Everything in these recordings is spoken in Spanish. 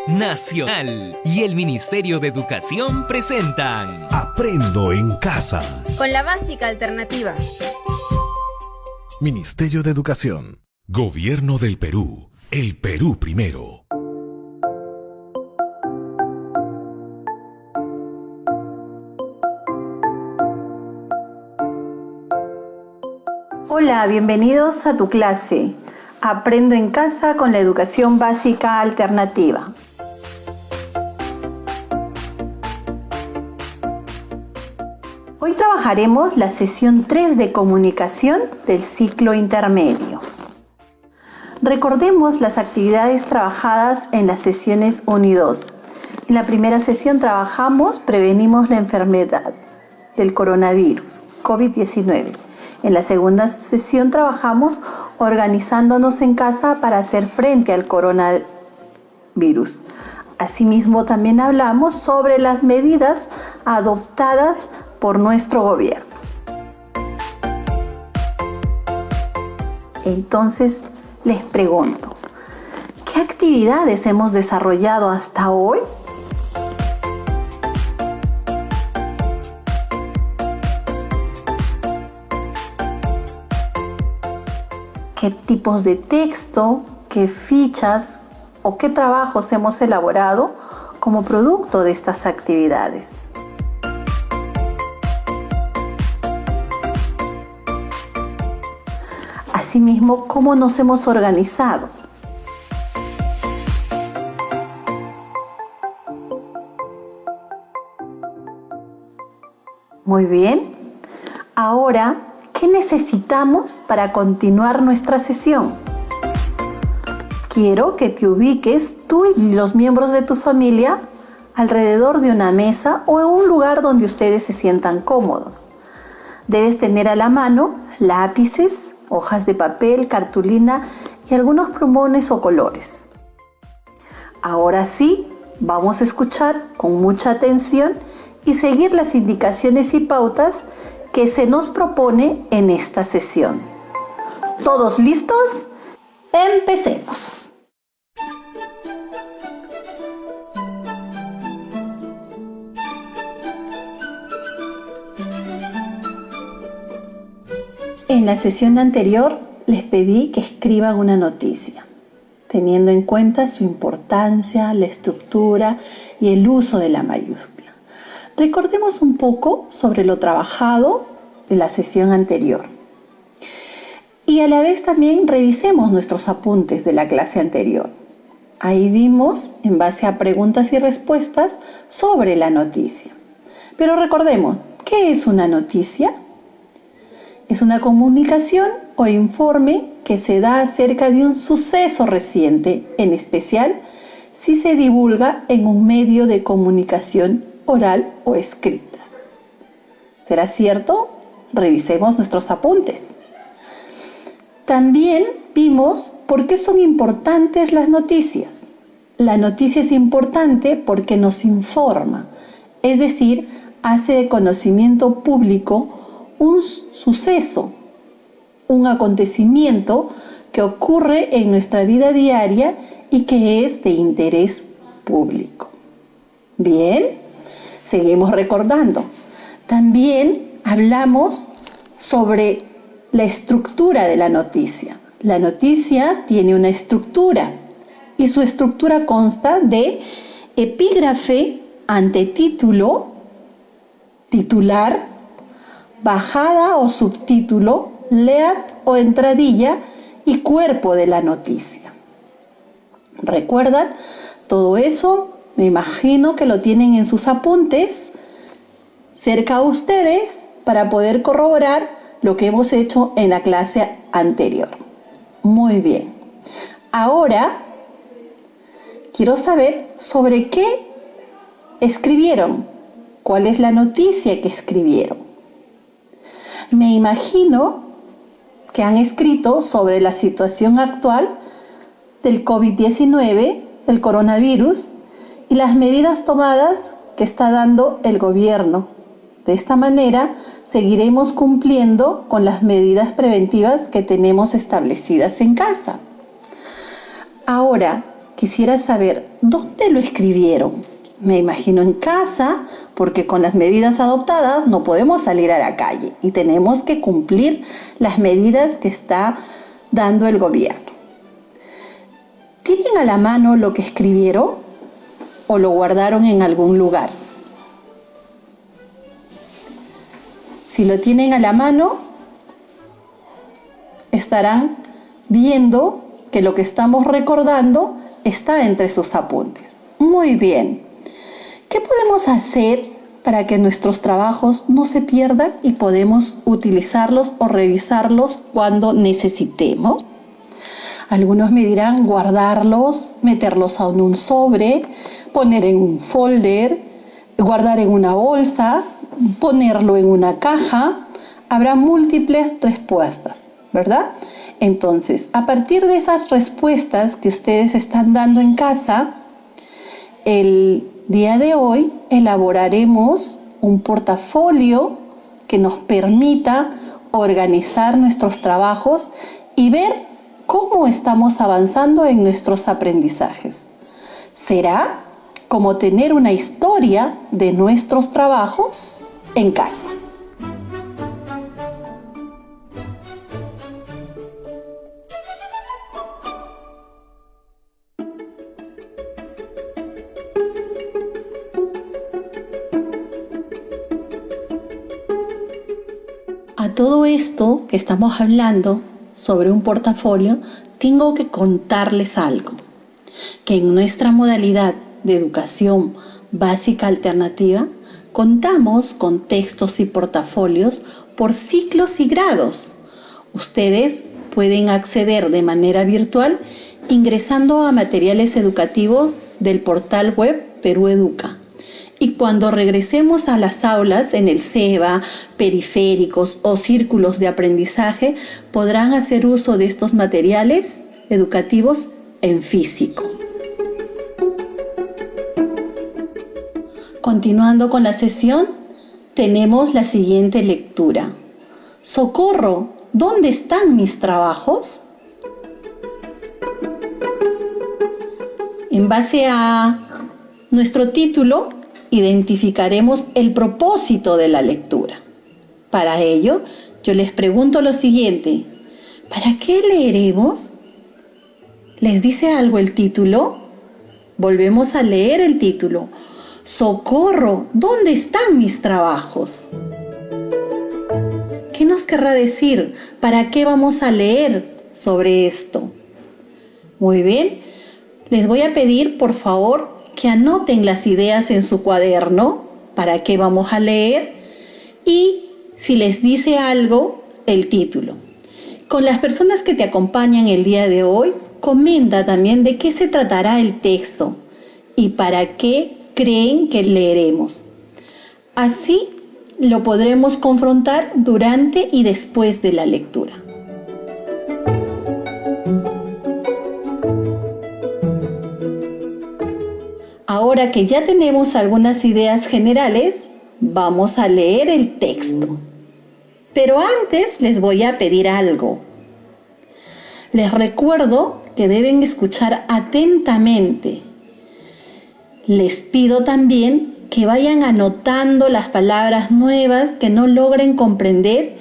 Nacional y el Ministerio de Educación presentan Aprendo en Casa. Con la básica alternativa. Ministerio de Educación. Gobierno del Perú. El Perú primero. Hola, bienvenidos a tu clase. Aprendo en Casa con la educación básica alternativa. Hoy trabajaremos la sesión 3 de comunicación del ciclo intermedio. Recordemos las actividades trabajadas en las sesiones 1 y 2. En la primera sesión prevenimos la enfermedad del coronavirus, COVID-19. En la segunda sesión trabajamos organizándonos en casa para hacer frente al coronavirus. Asimismo, también hablamos sobre las medidas adoptadas por nuestro gobierno. Entonces, les pregunto, ¿qué actividades hemos desarrollado hasta hoy? ¿Qué tipos de texto, qué fichas o qué trabajos hemos elaborado como producto de estas actividades? Asimismo, ¿cómo nos hemos organizado? Muy bien. Ahora, ¿qué necesitamos para continuar nuestra sesión? Quiero que te ubiques tú y los miembros de tu familia alrededor de una mesa o en un lugar donde ustedes se sientan cómodos. Debes tener a la mano lápices, hojas de papel, cartulina y algunos plumones o colores. Ahora sí, vamos a escuchar con mucha atención y seguir las indicaciones y pautas que se nos propone en esta sesión. ¿Todos listos? ¡Empecemos! En la sesión anterior les pedí que escriban una noticia, teniendo en cuenta su importancia, la estructura y el uso de la mayúscula. Recordemos un poco sobre lo trabajado de la sesión anterior. Y a la vez también revisemos nuestros apuntes de la clase anterior. Ahí vimos, en base a preguntas y respuestas, sobre la noticia. Pero recordemos, ¿qué es una noticia? Es una comunicación o informe que se da acerca de un suceso reciente, en especial si se divulga en un medio de comunicación oral o escrita. ¿Será cierto? Revisemos nuestros apuntes. También vimos por qué son importantes las noticias. La noticia es importante porque nos informa, es decir, hace de conocimiento público un suceso, un acontecimiento que ocurre en nuestra vida diaria y que es de interés público. Bien, seguimos recordando. También hablamos sobre la estructura de la noticia. La noticia tiene una estructura y su estructura consta de epígrafe, antetítulo, titular, bajada o subtítulo, lead o entradilla y cuerpo de la noticia. ¿Recuerdan? Todo eso me imagino que lo tienen en sus apuntes cerca a ustedes para poder corroborar lo que hemos hecho en la clase anterior. Muy bien. Ahora quiero saber sobre qué escribieron. ¿Cuál es la noticia que escribieron? Me imagino que han escrito sobre la situación actual del COVID-19, el coronavirus, y las medidas tomadas que está dando el gobierno. De esta manera, seguiremos cumpliendo con las medidas preventivas que tenemos establecidas en casa. Ahora, quisiera saber dónde lo escribieron. Me imagino en casa, porque con las medidas adoptadas no podemos salir a la calle y tenemos que cumplir las medidas que está dando el gobierno. ¿Tienen a la mano lo que escribieron o lo guardaron en algún lugar? Si lo tienen a la mano, estarán viendo que lo que estamos recordando está entre sus apuntes. Muy bien. ¿Qué podemos hacer para que nuestros trabajos no se pierdan y podemos utilizarlos o revisarlos cuando necesitemos? Algunos me dirán guardarlos, meterlos en un sobre, poner en un folder, guardar en una bolsa, ponerlo en una caja. Habrá múltiples respuestas, ¿verdad? Entonces, a partir de esas respuestas que ustedes están dando en casa, el día de hoy elaboraremos un portafolio que nos permita organizar nuestros trabajos y ver cómo estamos avanzando en nuestros aprendizajes. Será como tener una historia de nuestros trabajos en casa. A todo esto que estamos hablando sobre un portafolio, tengo que contarles algo, que en nuestra modalidad de educación básica alternativa contamos con textos y portafolios por ciclos y grados. Ustedes pueden acceder de manera virtual ingresando a materiales educativos del portal web Perú Educa. Y cuando regresemos a las aulas en el SEBA, periféricos o círculos de aprendizaje, podrán hacer uso de estos materiales educativos en físico. Continuando con la sesión, tenemos la siguiente lectura. ¡Socorro! ¿Dónde están mis trabajos? En base a nuestro título, identificaremos el propósito de la lectura. Para ello, yo les pregunto lo siguiente: ¿para qué leeremos? ¿Les dice algo el título? Volvemos a leer el título. ¡Socorro! ¿Dónde están mis trabajos? ¿Qué nos querrá decir? ¿Para qué vamos a leer sobre esto? Muy bien, les voy a pedir, por favor, que anoten las ideas en su cuaderno, para qué vamos a leer, y si les dice algo, el título. Con las personas que te acompañan el día de hoy, comenta también de qué se tratará el texto y para qué creen que leeremos. Así lo podremos confrontar durante y después de la lectura. Ahora que ya tenemos algunas ideas generales, vamos a leer el texto. Pero antes les voy a pedir algo. Les recuerdo que deben escuchar atentamente. Les pido también que vayan anotando las palabras nuevas que no logren comprender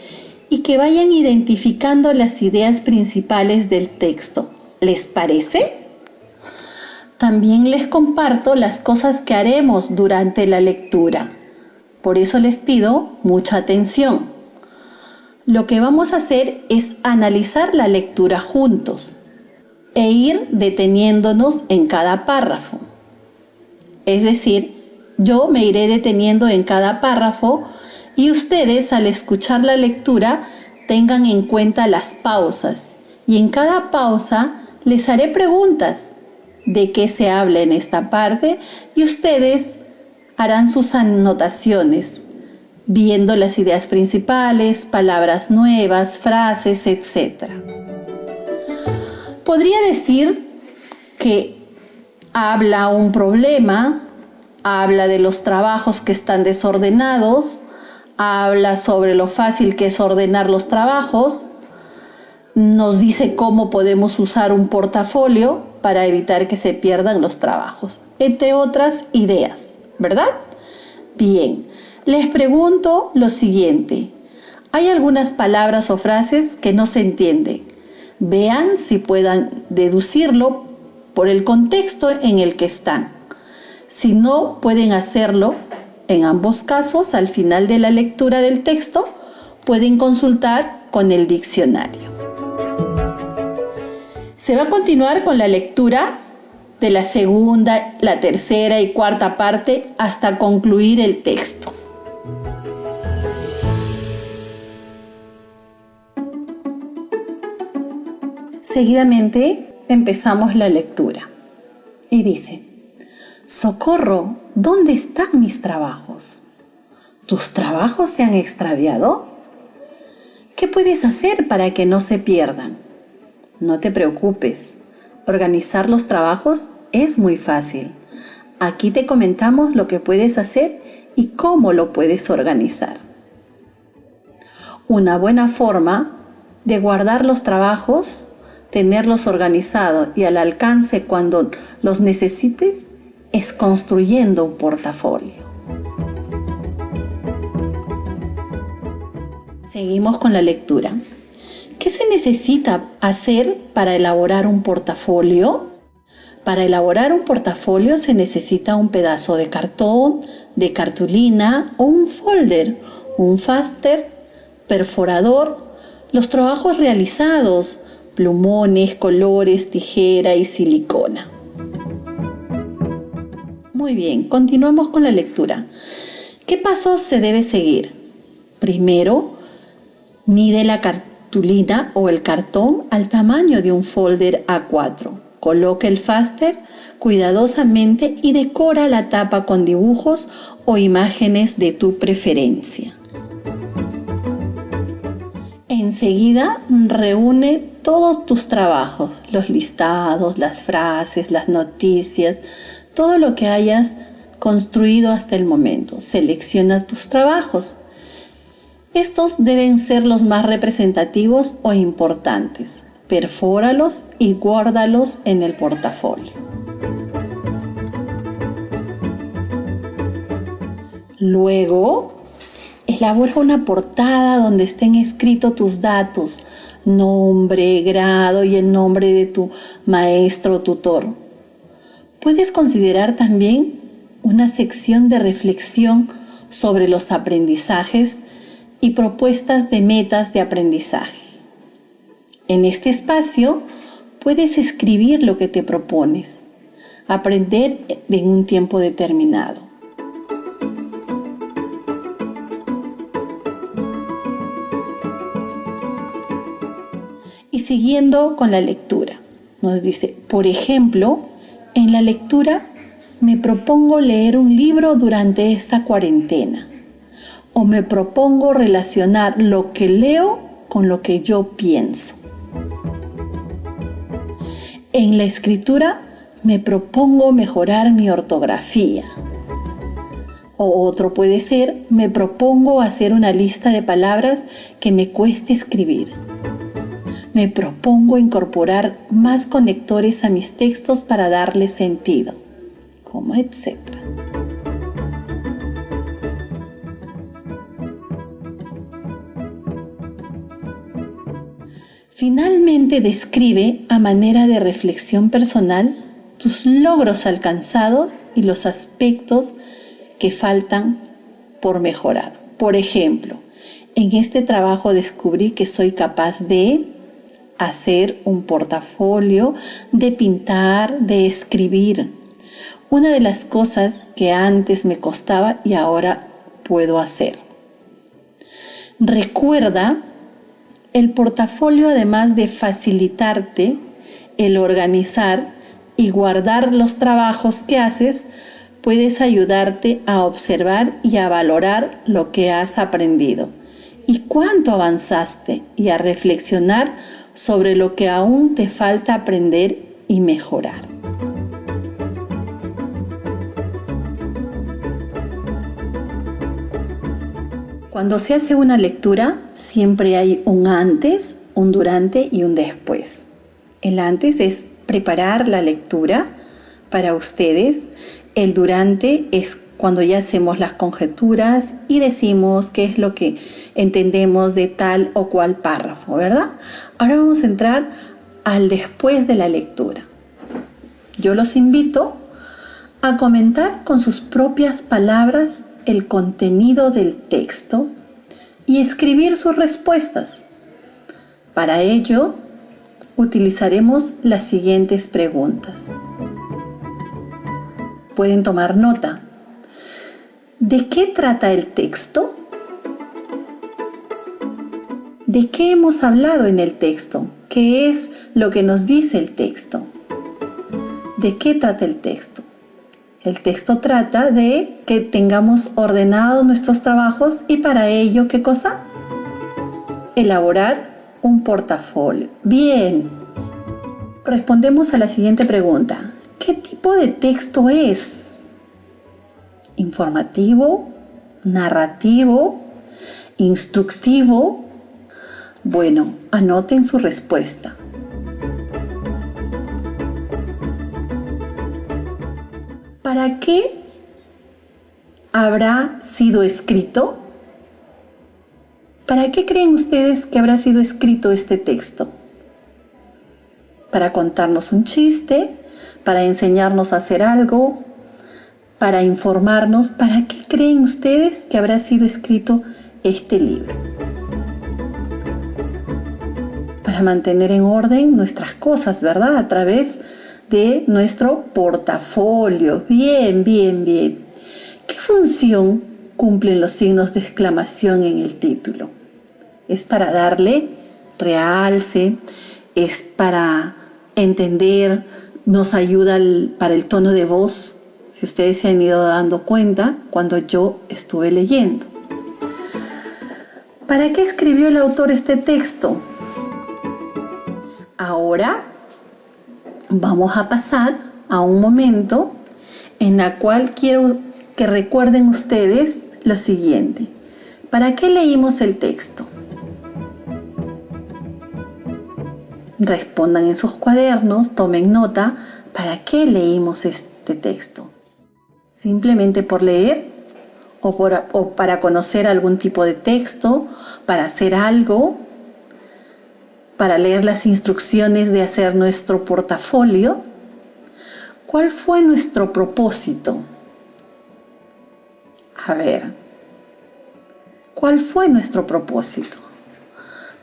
y que vayan identificando las ideas principales del texto. ¿Les parece? También les comparto las cosas que haremos durante la lectura. Por eso les pido mucha atención. Lo que vamos a hacer es analizar la lectura juntos e ir deteniéndonos en cada párrafo. Es decir, yo me iré deteniendo en cada párrafo y ustedes, al escuchar la lectura, tengan en cuenta las pausas. Y en cada pausa les haré preguntas de qué se habla en esta parte y ustedes harán sus anotaciones, viendo las ideas principales, palabras nuevas, frases, etc. Podría decir que habla un problema, habla de los trabajos que están desordenados, habla sobre lo fácil que es ordenar los trabajos, nos dice cómo podemos usar un portafolio, para evitar que se pierdan los trabajos, entre otras ideas, ¿verdad? Bien, les pregunto lo siguiente. Hay algunas palabras o frases que no se entienden. Vean si puedan deducirlo por el contexto en el que están. Si no pueden hacerlo, en ambos casos, al final de la lectura del texto, pueden consultar con el diccionario. Se va a continuar con la lectura de la segunda, la tercera y cuarta parte hasta concluir el texto. Seguidamente empezamos la lectura y dice: ¡Socorro! ¿Dónde están mis trabajos? ¿Tus trabajos se han extraviado? ¿Qué puedes hacer para que no se pierdan? No te preocupes, organizar los trabajos es muy fácil. Aquí te comentamos lo que puedes hacer y cómo lo puedes organizar. Una buena forma de guardar los trabajos, tenerlos organizados y al alcance cuando los necesites, es construyendo un portafolio. Seguimos con la lectura. ¿Qué se necesita hacer para elaborar un portafolio? Para elaborar un portafolio se necesita un pedazo de cartón, de cartulina o un folder, un faster, perforador, los trabajos realizados, plumones, colores, tijera y silicona. Muy bien, continuamos con la lectura. ¿Qué pasos se debe seguir? Primero, mide la cartulina o el cartón al tamaño de un folder A4. Coloca el faster cuidadosamente y decora la tapa con dibujos o imágenes de tu preferencia. Enseguida, reúne todos tus trabajos, los listados, las frases, las noticias, todo lo que hayas construido hasta el momento. Selecciona tus trabajos. Estos deben ser los más representativos o importantes. Perfóralos y guárdalos en el portafolio. Luego, elabora una portada donde estén escritos tus datos, nombre, grado y el nombre de tu maestro o tutor. Puedes considerar también una sección de reflexión sobre los aprendizajes y propuestas de metas de aprendizaje. En este espacio puedes escribir lo que te propones, aprender en un tiempo determinado. Y siguiendo con la lectura, nos dice, por ejemplo, en la lectura me propongo leer un libro durante esta cuarentena, o me propongo relacionar lo que leo con lo que yo pienso. En la escritura me propongo mejorar mi ortografía. O otro puede ser, me propongo hacer una lista de palabras que me cueste escribir. Me propongo incorporar más conectores a mis textos para darles sentido, como etcétera. Finalmente, describe a manera de reflexión personal tus logros alcanzados y los aspectos que faltan por mejorar. Por ejemplo, en este trabajo descubrí que soy capaz de hacer un portafolio, de pintar, de escribir. Una de las cosas que antes me costaba y ahora puedo hacer. Recuerda, el portafolio, además de facilitarte el organizar y guardar los trabajos que haces, puedes ayudarte a observar y a valorar lo que has aprendido y cuánto avanzaste y a reflexionar sobre lo que aún te falta aprender y mejorar. Cuando se hace una lectura, siempre hay un antes, un durante y un después. El antes es preparar la lectura para ustedes. El durante es cuando ya hacemos las conjeturas y decimos qué es lo que entendemos de tal o cual párrafo, ¿verdad? Ahora vamos a entrar al después de la lectura. Yo los invito a comentar con sus propias palabras el contenido del texto y escribir sus respuestas. Para ello, utilizaremos las siguientes preguntas. Pueden tomar nota. ¿De qué trata el texto? ¿De qué hemos hablado en el texto? ¿Qué es lo que nos dice el texto? ¿De qué trata el texto? El texto trata de que tengamos ordenados nuestros trabajos y para ello, ¿qué cosa? Elaborar un portafolio. Bien. Respondemos a la siguiente pregunta. ¿Qué tipo de texto es? ¿Informativo? ¿Narrativo? ¿Instructivo? Bueno, anoten su respuesta. ¿Para qué habrá sido escrito? ¿Para qué creen ustedes que habrá sido escrito este texto? ¿Para contarnos un chiste? ¿Para enseñarnos a hacer algo? ¿Para informarnos? ¿Para qué creen ustedes que habrá sido escrito este libro? Para mantener en orden nuestras cosas, ¿verdad? A través de nuestro portafolio. Bien, bien, bien. ¿Qué función cumplen los signos de exclamación en el título? Es para darle realce, es para entender, nos ayuda para el tono de voz, si ustedes se han ido dando cuenta cuando yo estuve leyendo. ¿Para qué escribió el autor este texto? Ahora vamos a pasar a un momento en el cual quiero que recuerden ustedes lo siguiente. ¿Para qué leímos el texto? Respondan en sus cuadernos, tomen nota. ¿Para qué leímos este texto? ¿Simplemente por leer? ¿O para conocer algún tipo de texto? ¿Para hacer algo? ¿Para leer las instrucciones de hacer nuestro portafolio? ¿Cuál fue nuestro propósito? A ver, ¿cuál fue nuestro propósito?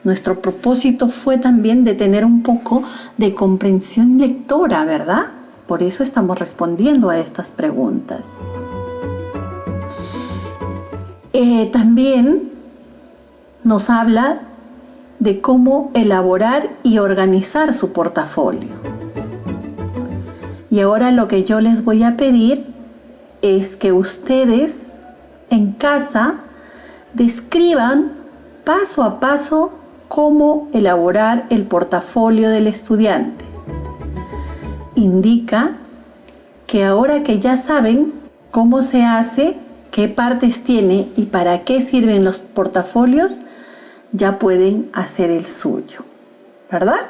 Nuestro propósito fue también de tener un poco de comprensión lectora, ¿verdad? Por eso estamos respondiendo a estas preguntas. También nos habla de cómo elaborar y organizar su portafolio. Y ahora lo que yo les voy a pedir es que ustedes en casa describan paso a paso cómo elaborar el portafolio del estudiante. Indica que ahora que ya saben cómo se hace, qué partes tiene y para qué sirven los portafolios, ya pueden hacer el suyo, ¿verdad?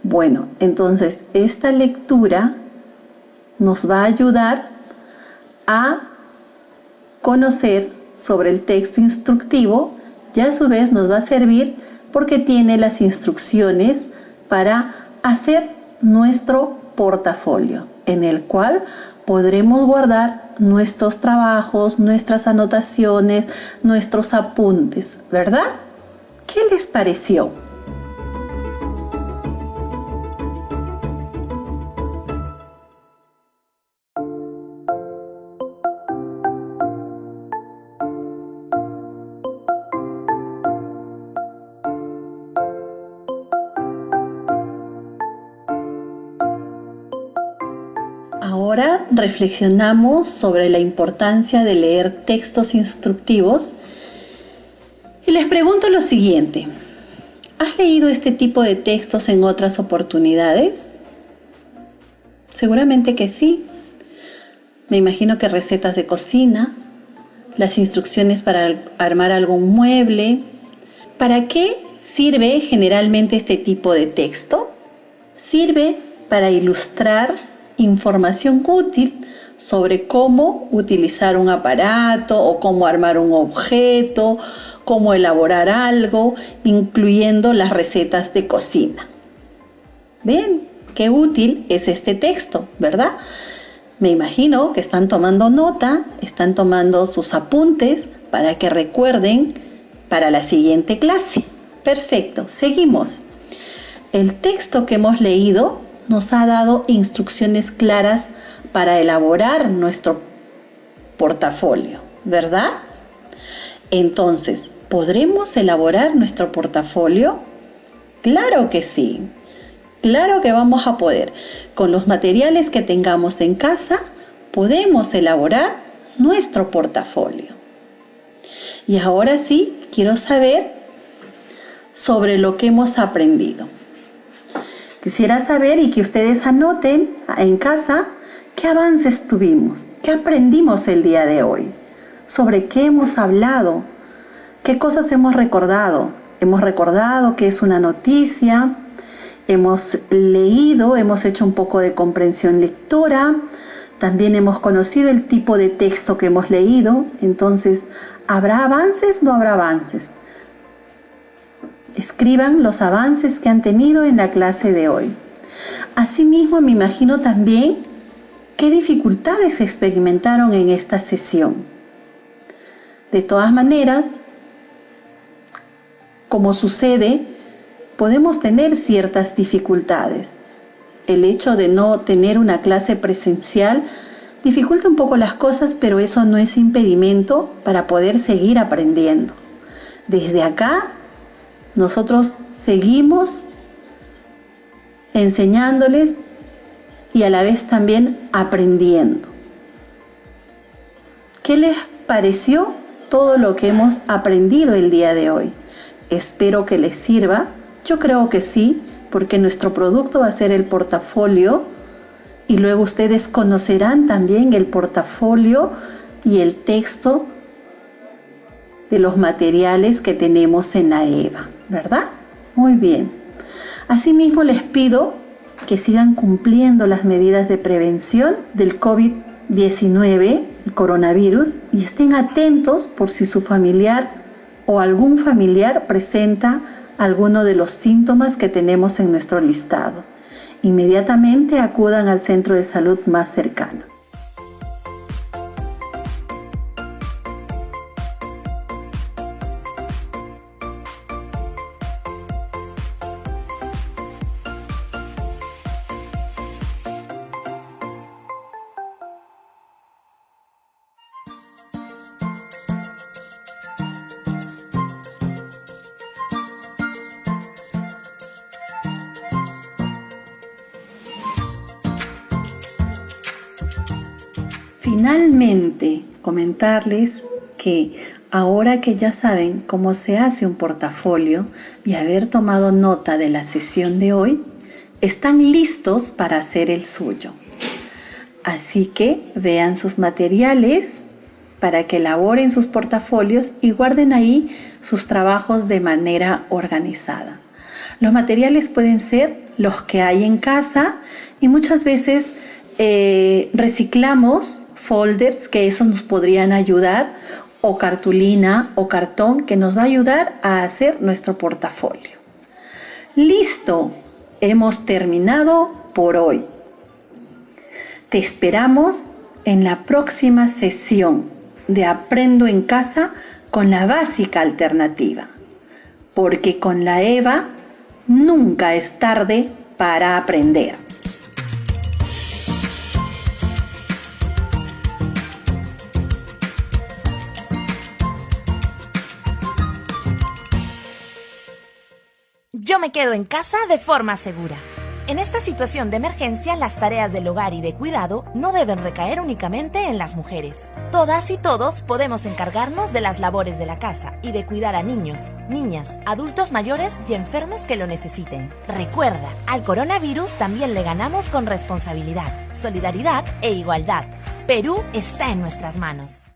Bueno, entonces esta lectura nos va a ayudar a conocer sobre el texto instructivo y a su vez nos va a servir porque tiene las instrucciones para hacer nuestro portafolio, en el cual podremos guardar nuestros trabajos, nuestras anotaciones, nuestros apuntes, ¿verdad? ¿Qué les pareció? Ahora reflexionamos sobre la importancia de leer textos instructivos y les pregunto lo siguiente. ¿Has leído este tipo de textos en otras oportunidades? Seguramente que sí. Me imagino que recetas de cocina, las instrucciones para armar algún mueble. ¿Para qué sirve generalmente este tipo de texto? Sirve para ilustrar información útil sobre cómo utilizar un aparato o cómo armar un objeto, cómo elaborar algo, incluyendo las recetas de cocina. Bien, qué útil es este texto, ¿verdad? Me imagino que están tomando nota, están tomando sus apuntes para que recuerden para la siguiente clase. Perfecto, seguimos. El texto que hemos leído nos ha dado instrucciones claras para elaborar nuestro portafolio, ¿verdad? Entonces, ¿podremos elaborar nuestro portafolio? Claro que sí. Claro que vamos a poder. Con los materiales que tengamos en casa, podemos elaborar nuestro portafolio. Y ahora sí, quiero saber sobre lo que hemos aprendido. Quisiera saber y que ustedes anoten en casa qué avances tuvimos, qué aprendimos el día de hoy, sobre qué hemos hablado, qué cosas hemos recordado. Hemos recordado qué es una noticia, hemos leído, hemos hecho un poco de comprensión lectora, también hemos conocido el tipo de texto que hemos leído. Entonces, ¿habrá avances o no habrá avances? Escriban los avances que han tenido en la clase de hoy. Asimismo, me imagino también qué dificultades experimentaron en esta sesión. De todas maneras, como sucede, podemos tener ciertas dificultades. El hecho de no tener una clase presencial dificulta un poco las cosas, pero eso no es impedimento para poder seguir aprendiendo. Desde acá, nosotros seguimos enseñándoles y a la vez también aprendiendo. ¿Qué les pareció todo lo que hemos aprendido el día de hoy? Espero que les sirva. Yo creo que sí, porque nuestro producto va a ser el portafolio y luego ustedes conocerán también el portafolio y el texto de los materiales que tenemos en la EVA, ¿verdad? Muy bien. Asimismo, les pido que sigan cumpliendo las medidas de prevención del COVID-19, el coronavirus, y estén atentos por si su familiar o algún familiar presenta alguno de los síntomas que tenemos en nuestro listado. Inmediatamente acudan al centro de salud más cercano. Finalmente, comentarles que ahora que ya saben cómo se hace un portafolio y haber tomado nota de la sesión de hoy, están listos para hacer el suyo. Así que vean sus materiales para que elaboren sus portafolios y guarden ahí sus trabajos de manera organizada. Los materiales pueden ser los que hay en casa y muchas veces reciclamos folders que eso nos podrían ayudar, o cartulina o cartón que nos va a ayudar a hacer nuestro portafolio. Listo, hemos terminado por hoy. Te esperamos en la próxima sesión de Aprendo en Casa con la básica alternativa, porque con la EVA nunca es tarde para aprender. Yo me quedo en casa de forma segura. En esta situación de emergencia, las tareas del hogar y de cuidado no deben recaer únicamente en las mujeres. Todas y todos podemos encargarnos de las labores de la casa y de cuidar a niños, niñas, adultos mayores y enfermos que lo necesiten. Recuerda, al coronavirus también le ganamos con responsabilidad, solidaridad e igualdad. Perú está en nuestras manos.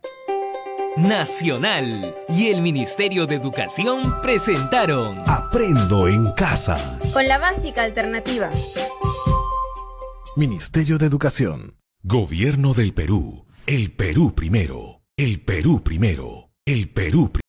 Nacional y el Ministerio de Educación presentaron Aprendo en Casa. Con la básica alternativa. Ministerio de Educación. Gobierno del Perú. El Perú primero. El Perú primero. El Perú primero.